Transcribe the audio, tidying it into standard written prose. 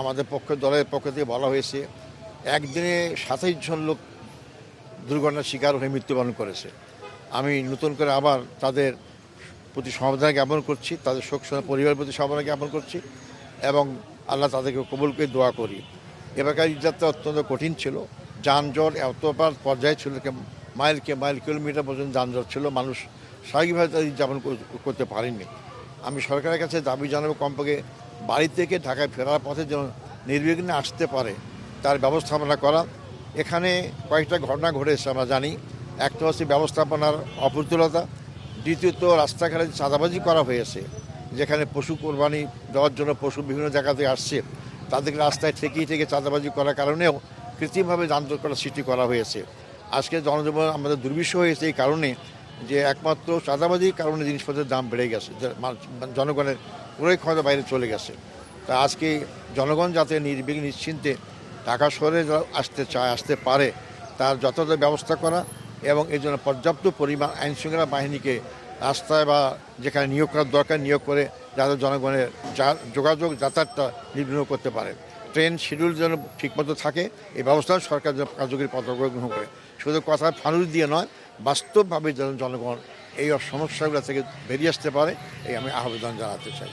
আমাদের দলের পক্ষ থেকে বলা হয়েছে একদিনে ২৭ জন লোক দুর্ঘটনার শিকার হয়ে মৃত্যুবরণ করেছে। আমি নতুন করে আবার তাদের প্রতি সমবেদনা জ্ঞাপন করছি, তাদের শোক পরিবারের প্রতি সমবেদনা জ্ঞাপন করছি এবং আল্লাহ তাদেরকে কবুল করে দোয়া করি। এবারকার ঈদযাত্রা অত্যন্ত কঠিন ছিল, যানজট এতবার পর্যায়ে ছিল, মাইল কিলোমিটার পর্যন্ত যানজট ছিল, মানুষ স্বাভাবিকভাবে তাদের উদযাপন করতে পারেনি। আমি সরকারের কাছে দাবি জানাবো কমপক্ষে বাড়ি থেকে ঢাকায় ফেরার পথে যেন নির্বিঘ্নে আসতে পারে তার ব্যবস্থাপনা করা। এখানে কয়েকটা ঘটনা ঘটেছে আমরা জানি। একটা হচ্ছে ব্যবস্থাপনার অপ্রতুলতা, দ্বিতীয়ত রাস্তাঘাটে চাঁদাবাজি করা হয়েছে, যেখানে পশু কোরবানি দেওয়ার জন্য পশু বিভিন্ন জায়গা থেকে আসছে, তাদেরকে রাস্তায় ঠেকিয়ে চাঁদাবাজি করার কারণেও কৃত্রিমভাবে যানজটের সৃষ্টি করা হয়েছে। আজকে জনজীবন আমাদের দুর্বিষহ হয়েছে এই কারণে যে একমাত্র চাঁদাবাজির কারণে জিনিসপত্রের দাম বেড়ে গেছে, জনগণের ক্রয় ক্ষমতা বাইরে চলে গেছে। তা আজকে জনগণ যাতে নির্বিঘ্নে নিশ্চিন্তে ঢাকা শহরে আসতে পারে তার যথাযথ ব্যবস্থা করা এবং এই জন্য পর্যাপ্ত পরিমাণ আইনশৃঙ্খলা বাহিনীকে রাস্তায় বা যেখানে নিয়োগ করার দরকার নিয়োগ করে যাতে জনগণের যোগাযোগ যাতায়াতটা নির্বিঘ্ন করতে পারে। ট্রেন শিডিউল যেন ঠিকমতো থাকে, এই ব্যবস্থা সরকার যেন কার্যকরী পদক্ষেপ গ্রহণ করে। শুধু কথার ফানুস দিয়ে নয়, বাস্তবভাবে যেন জনগণ এই সমস্যাগুলো থেকে বেরিয়ে আসতে পারে, এই আমি আবেদন জানাতে চাই।